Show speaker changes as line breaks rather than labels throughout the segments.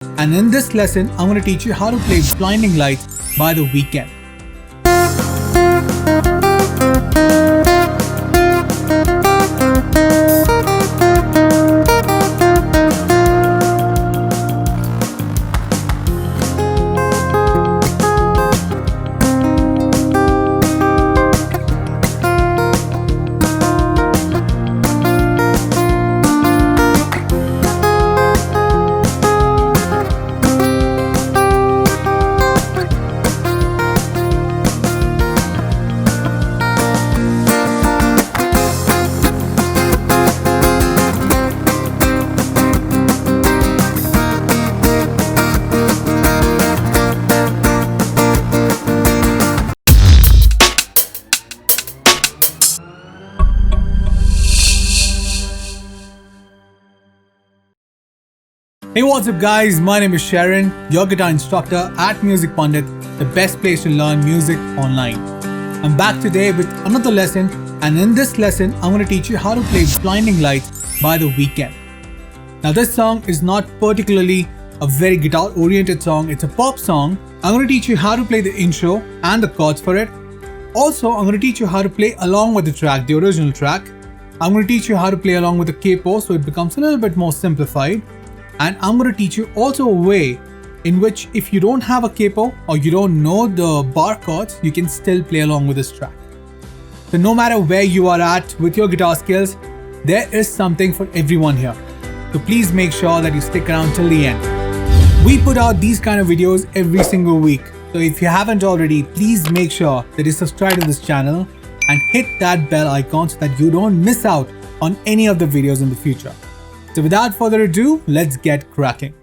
and in this lesson, I'm going to teach you how to play Blinding Lights by The Weeknd. Hey, what's up guys, my name is Sherin, your guitar instructor at Music Pandit, the best place to learn music online. I'm back today with another lesson, and in this lesson, I'm going to teach you how to play Blinding Lights by The Weeknd. Now this song is not particularly a very guitar oriented song, it's a pop song. I'm going to teach you how to play the intro and the chords for it. Also, I'm going to teach you how to play along with the track, the original track. I'm going to teach you how to play along with the capo so it becomes a little bit more simplified. And I'm going to teach you also a way in which if you don't have a capo or you don't know the bar chords, you can still play along with this track. So no matter where you are at with your guitar skills, there is something for everyone here. So please make sure that you stick around till the end. We put out these kind of videos every single week. So if you haven't already, please make sure that you subscribe to this channel and hit that bell icon so that you don't miss out on any of the videos in the future. So without further ado, let's get cracking.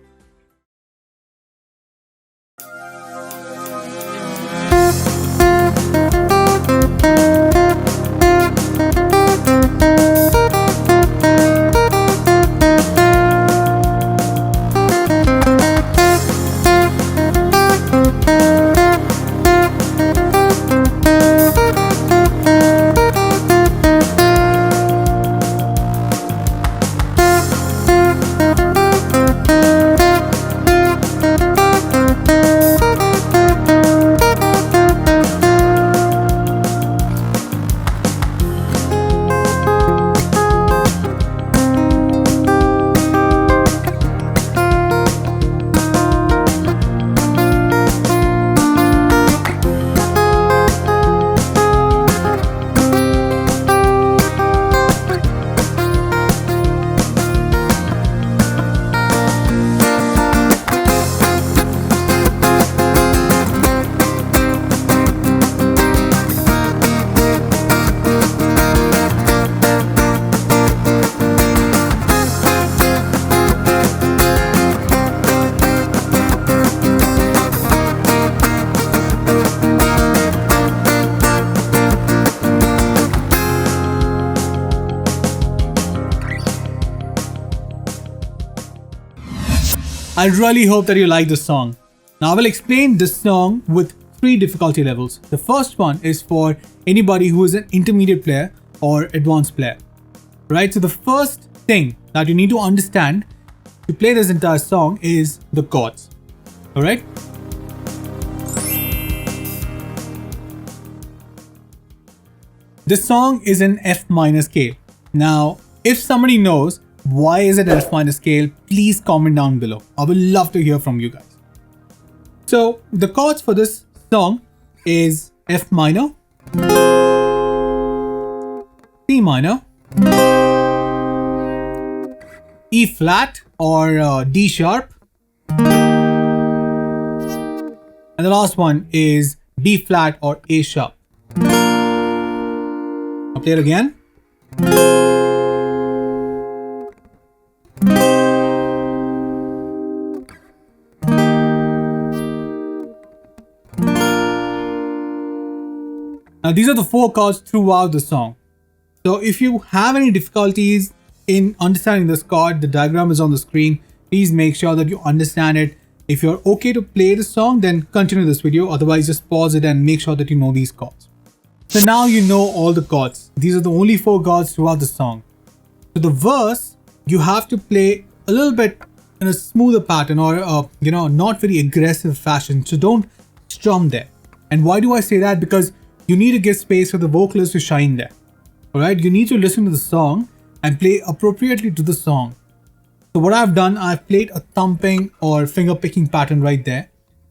I really hope that you like this song. Now I will explain this song with 3 difficulty levels. The first one is for anybody who is an intermediate player or advanced player. Right? So the first thing that you need to understand to play this entire song is the chords. Alright? This song is in F minor scale. Now, if somebody knows why is it F minor scale, please comment down below. I would love to hear from you guys. So the chords for this song is F minor, C minor, E flat or D sharp, and the last one is B flat or A sharp. I'll play it again. Now these are the 4 chords throughout the song. So if you have any difficulties in understanding this chord, the diagram is on the screen. Please make sure that you understand it. If you're okay to play the song, then continue this video. Otherwise, just pause it and make sure that you know these chords. So now you know all the chords. These are the only 4 chords throughout the song. So the verse, you have to play a little bit in a smoother pattern or not very aggressive fashion. So don't strum there. And why do I say that? Because you need to give space for the vocalist to shine there. All right, you need to listen to the song and play appropriately to the song. So what I've done, I've played a thumping or finger picking pattern right there,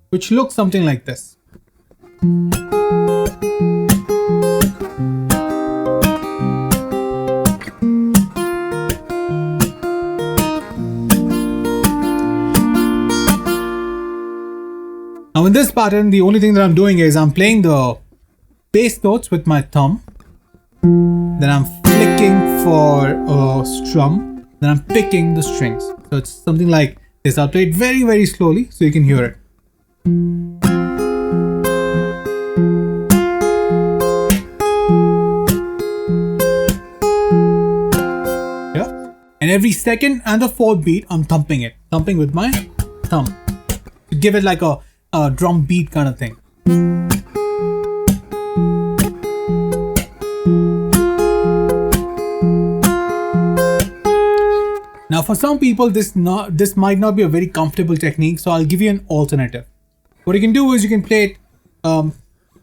which looks something like this. Now in this pattern, the only thing that I'm doing is I'm playing the bass notes with my thumb. Then I'm flicking for a strum. Then I'm picking the strings. So it's something like this. I'll play it very, very slowly so you can hear it. Yeah. And every second and the fourth beat, I'm thumping it. Thumping with my thumb. To give it like a drum beat kind of thing. Now for some people this might not be a very comfortable technique, so I'll give you an alternative. What you can do is you can play it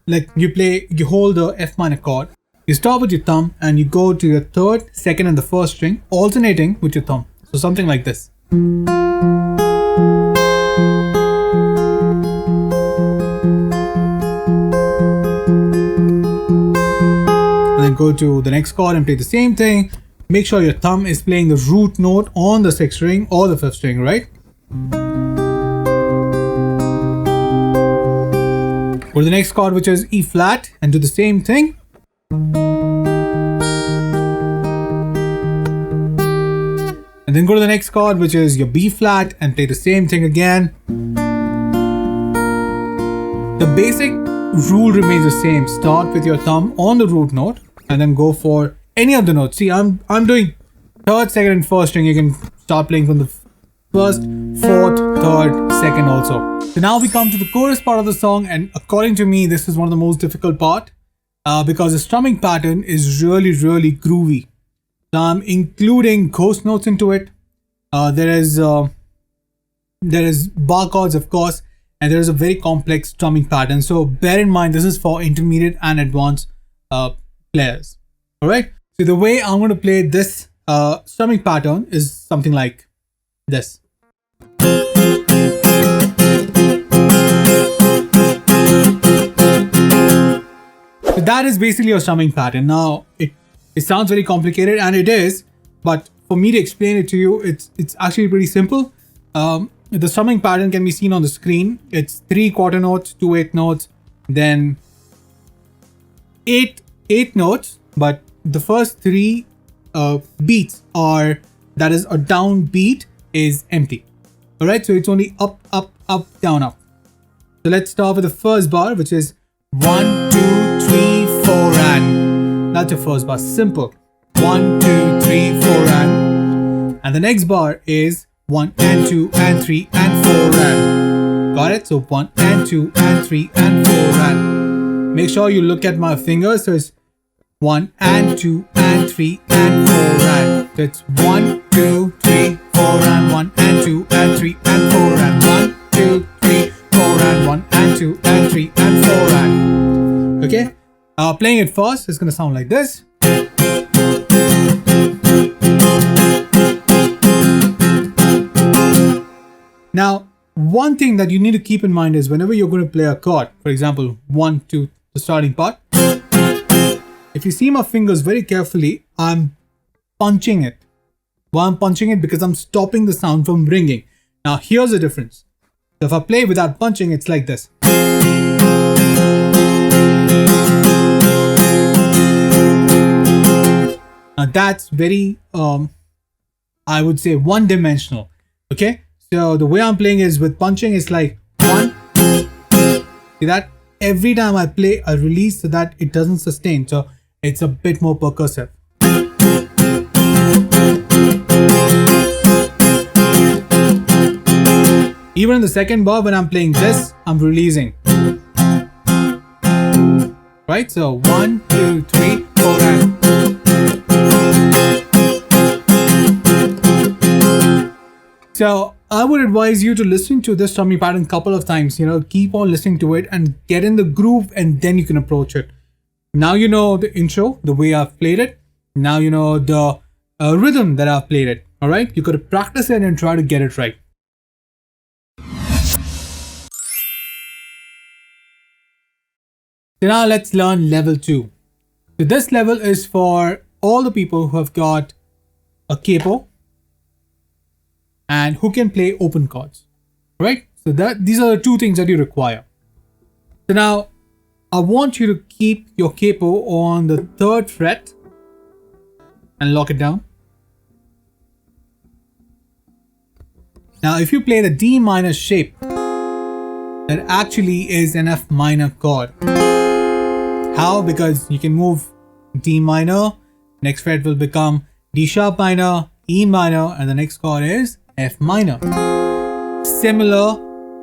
like you hold the F minor chord, you start with your thumb and you go to your third, second and the first string, alternating with your thumb. So something like this. Then go to the next chord and play the same thing. Make sure your thumb is playing the root note on the 6th string or the 5th string, right? Go to the next chord, which is E flat, and do the same thing. And then go to the next chord, which is your B flat, and play the same thing again. The basic rule remains the same. Start with your thumb on the root note and then go for any of the notes. See, I'm doing third, second and first string. You can start playing from the first, fourth, third, second also. So now we come to the chorus part of the song, and according to me, this is one of the most difficult part because the strumming pattern is really, really groovy. So I'm including ghost notes into it. There is bar chords, of course, and there is a very complex strumming pattern. So bear in mind, this is for intermediate and advanced players. All right. So the way I'm going to play this strumming pattern is something like this. So that is basically your strumming pattern. Now it sounds very complicated, and it is, but for me to explain it to you, it's actually pretty simple. The strumming pattern can be seen on the screen. It's 3 quarter notes, 2 8 notes, then 8 notes, but the first 3 beats are, that is a down beat, is empty. All right, so it's only up, up, up, down, up. So let's start with the first bar, which is 1 2 3 4 and that's your first bar. Simple. 1 2 3 4 and the next bar is 1 and 2 and 3 and 4 and. Got it? So 1 and 2 and 3 and 4 and. Make sure you look at my fingers. So it's 1 and 2 and 3 and 4 and. So it's 1 2 3 4 and 1 and 2 and 3 and 4 and 1 2 3 4 and 1 and 2 and 3 and 4 and. Okay? Playing it first is gonna sound like this. Now, one thing that you need to keep in mind is whenever you're going to play a chord, for example, 1 2, the starting part. If you see my fingers very carefully, I'm punching it. Why I'm punching it? Because I'm stopping the sound from ringing. Now, here's the difference. So if I play without punching, it's like this. Now that's very, I would say, one-dimensional. Okay, so the way I'm playing is with punching. It's like 1. See that? Every time I play, I release so that it doesn't sustain. So it's a bit more percussive. Even in the second bar, when I'm playing this, I'm releasing. Right? So 1 2 3 4 and. So I would advise you to listen to this strumming pattern a couple of times, keep on listening to it and get in the groove, and then you can approach it. Now you know the intro, the way I've played it. Now you know the rhythm that I've played it. All right, you got to practice it and try to get it right. So now let's learn level 2. So this level is for all the people who have got a capo and who can play open chords, right? So these are the two things that you require. So now I want you to keep your capo on the 3rd fret and lock it down. Now if you play the D minor shape, that actually is an F minor chord. How? Because you can move D minor, next fret will become D sharp minor, E minor, and the next chord is F minor. Similar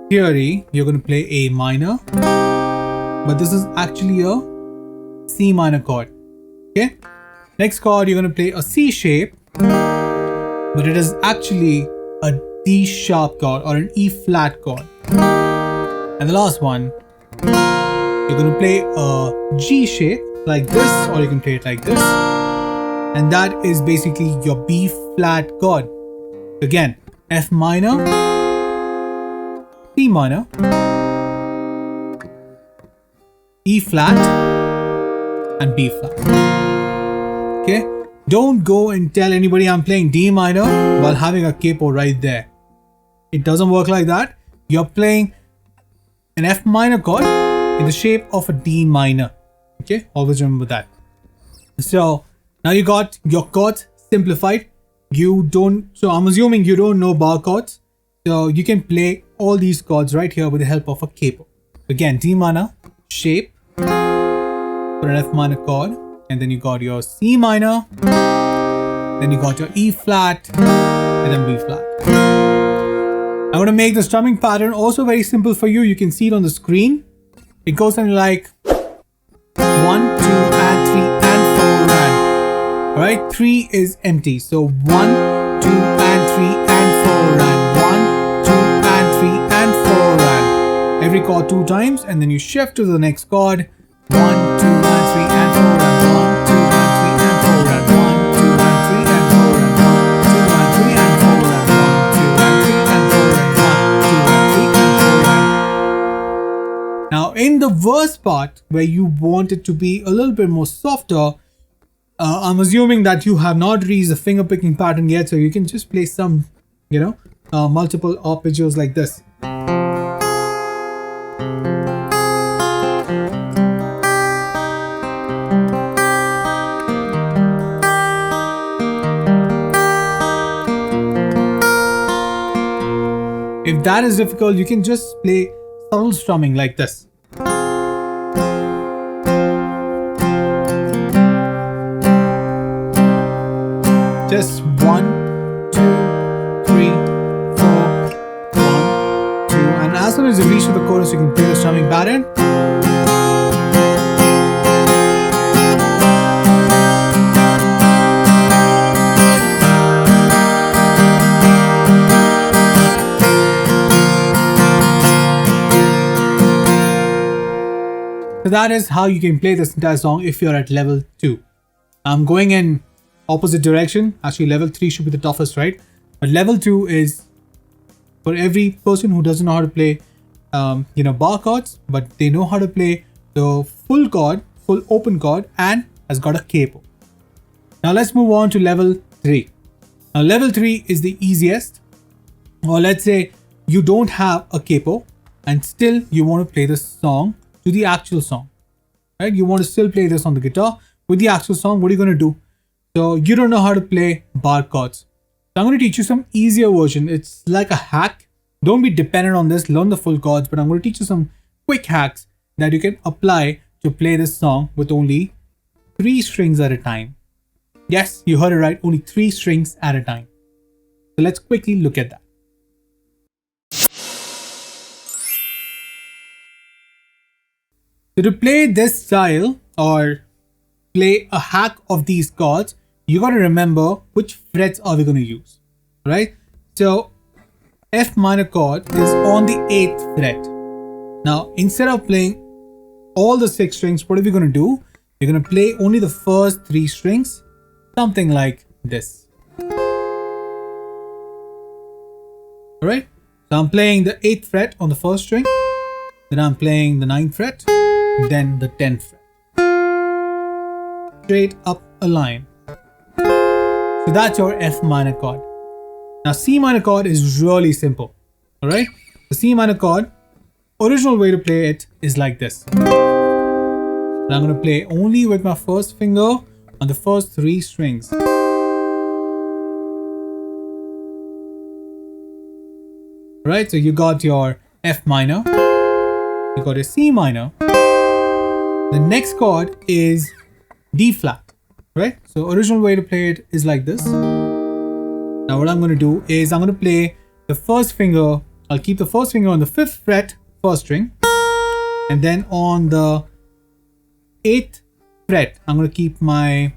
theory, you're going to play A minor, but this is actually a C minor chord. Okay. Next chord, you're going to play a C shape, but it is actually a D sharp chord or an E flat chord. And the last one, you're going to play a G shape like this, or you can play it like this. And that is basically your B flat chord. Again, F minor, C minor, E flat, and B flat. Okay? Don't go and tell anybody I'm playing D minor while having a capo right there. It doesn't work like that. You're playing an F minor chord in the shape of a D minor. Okay, always remember that. So now you got your chords simplified. So I'm assuming you don't know bar chords. So you can play all these chords right here with the help of a capo. Again, D minor shape for an F minor chord, and then you got your C minor, then you got your E flat, and then B flat. I'm going to make the strumming pattern also very simple for you. You can see it on the screen. It goes something like 1, 2, and 3, and 4, and. Alright, 3 is empty. So 1, 2, and 3, and 4, and. 1, 2, and 3, and 4, and. Every chord 2 times, and then you shift to the next chord. 1, 2, and 3, and 4, and. 1, 2, and 3, and 4, and. 1, 2, and 3, and 4, and. 1, 2, and 3, and 4, and. 1, 2, and 3, and 4, and. 1, 2, and 3, and 4, and. Now in the verse part where you want it to be a little bit more softer, I'm assuming that you have not reached the finger picking pattern yet, so you can just play some, multiple arpeggios like this. If that is difficult, you can just play subtle strumming like this. Just 1, 2, 3, 4, 1, 2, and as soon as you reach to the chorus, you can play the strumming pattern. So that is how you can play this entire song if you're at level 2. I'm going in opposite direction. Actually, level 3 should be the toughest, right? But level 2 is for every person who doesn't know how to play, bar chords, but they know how to play the full chord, full open chord, and has got a capo. Now let's move on to level 3. Now level 3 is the easiest. Or let's say you don't have a capo and still you want to play the song to the actual song, right? You want to still play this on the guitar with the actual song. What are you going to do? So you don't know how to play bar chords. So I'm going to teach you some easier version. It's like a hack. Don't be dependent on this. Learn the full chords, but I'm going to teach you some quick hacks that you can apply to play this song with only 3 strings at a time. Yes, you heard it right. Only 3 strings at a time. So let's quickly look at that. So to play this style or play a hack of these chords, you got to remember which frets are we going to use, right? So F minor chord is on the 8th fret. Now, instead of playing all the 6 strings, what are we going to do? We're going to play only the first 3 strings, something like this. Alright, so I'm playing the 8th fret on the first string, then I'm playing the 9th fret, then the 10th fret. Straight up a line. So that's your F minor chord. Now C minor chord is really simple. Alright, the C minor chord, original way to play it is like this. And I'm going to play only with my first finger on the first 3 strings. Right, so you got your F minor, you got a C minor. The next chord is D flat, right? So original way to play it is like this. Now what I'm going to do is I'm going to play the first finger. I'll keep the first finger on the 5th fret, first string, and then on the 8th fret, I'm going to keep my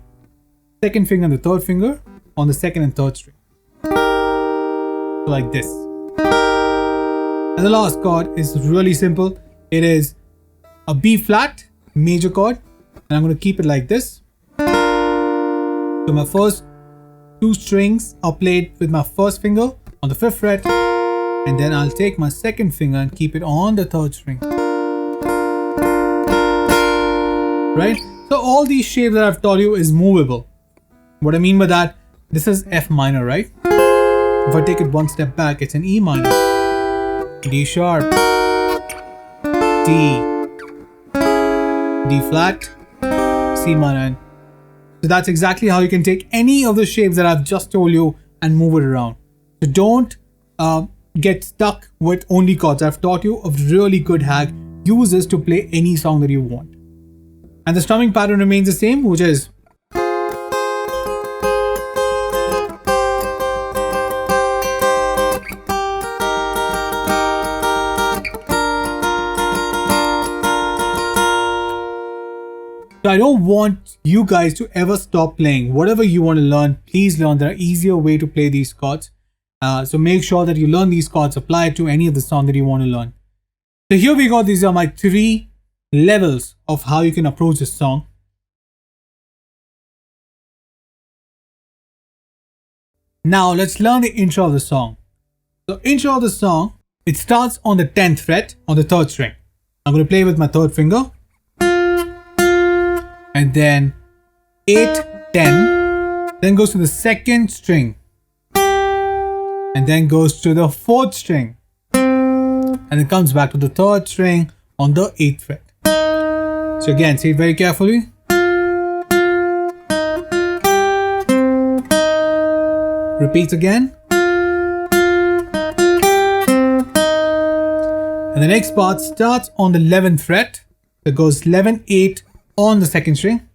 second finger and the third finger on the 2nd and 3rd string. So like this. And the last chord is really simple. It is a B flat major chord, and I'm going to keep it like this. So my first 2 strings are played with my first finger on the 5th fret, and then I'll take my second finger and keep it on the 3rd string. Right? So all these shapes that I've taught you is movable. What I mean by that, this is F minor, right? If I take it one step back, it's an E minor, D sharp, D, D flat, C minor. So that's exactly how you can take any of the shapes that I've just told you and move it around. So don't get stuck with only chords. I've taught you a really good hack. Use this to play any song that you want. And the strumming pattern remains the same, which is so I don't want you guys to ever stop playing. Whatever you want to learn, please learn. There are easier ways to play these chords. So make sure that you learn these chords, apply it to any of the song that you want to learn. So here we go. These are my 3 levels of how you can approach this song. Now let's learn the intro of the song. So intro of the song, it starts on the 10th fret on the 3rd string. I'm going to play with my 3rd finger. And then 8, 10, then goes to the 2nd string, and then goes to the 4th string, and then comes back to the 3rd string on the 8th fret. So again, see it very carefully. Repeats again. And the next part starts on the 11th fret. It goes 11, 8 on the 2nd string,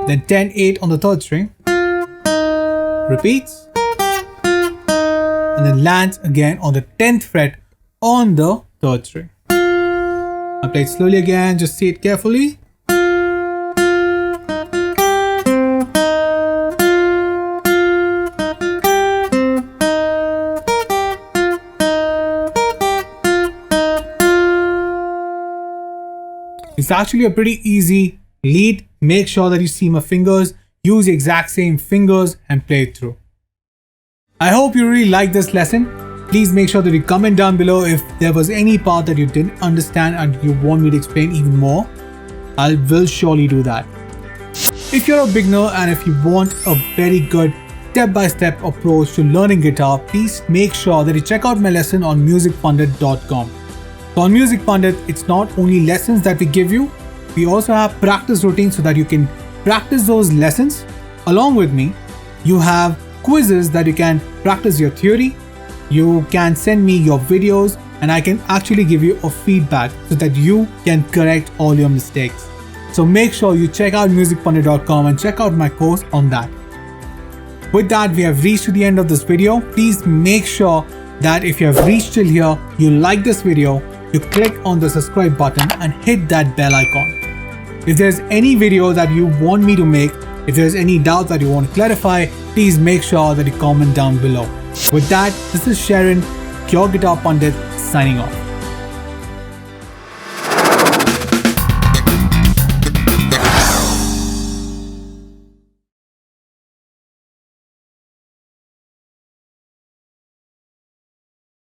then 10, 8 on the 3rd string, repeats, and then lands again on the 10th fret on the 3rd string. I'll play it slowly again, just see it carefully. It's actually a pretty easy lead. Make sure that you see my fingers, use the exact same fingers and play it through. I hope you really liked this lesson. Please make sure that you comment down below if there was any part that you didn't understand and you want me to explain even more. I will surely do that. If you're a beginner and if you want a very good step-by-step approach to learning guitar, please make sure that you check out my lesson on musicpandit.com. So on Music Pandit, it's not only lessons that we give you, we also have practice routines so that you can practice those lessons along with me. You have quizzes that you can practice your theory. You can send me your videos and I can actually give you a feedback so that you can correct all your mistakes. So make sure you check out musicpandit.com and check out my course on that. With that, we have reached to the end of this video. Please make sure that if you have reached till here, you like this video, you click on the subscribe button and hit that bell icon. If there's any video that you want me to make, if there's any doubt that you want to clarify, please make sure that you comment down below. With that, this is Sherin, your Guitar Pandit, signing off.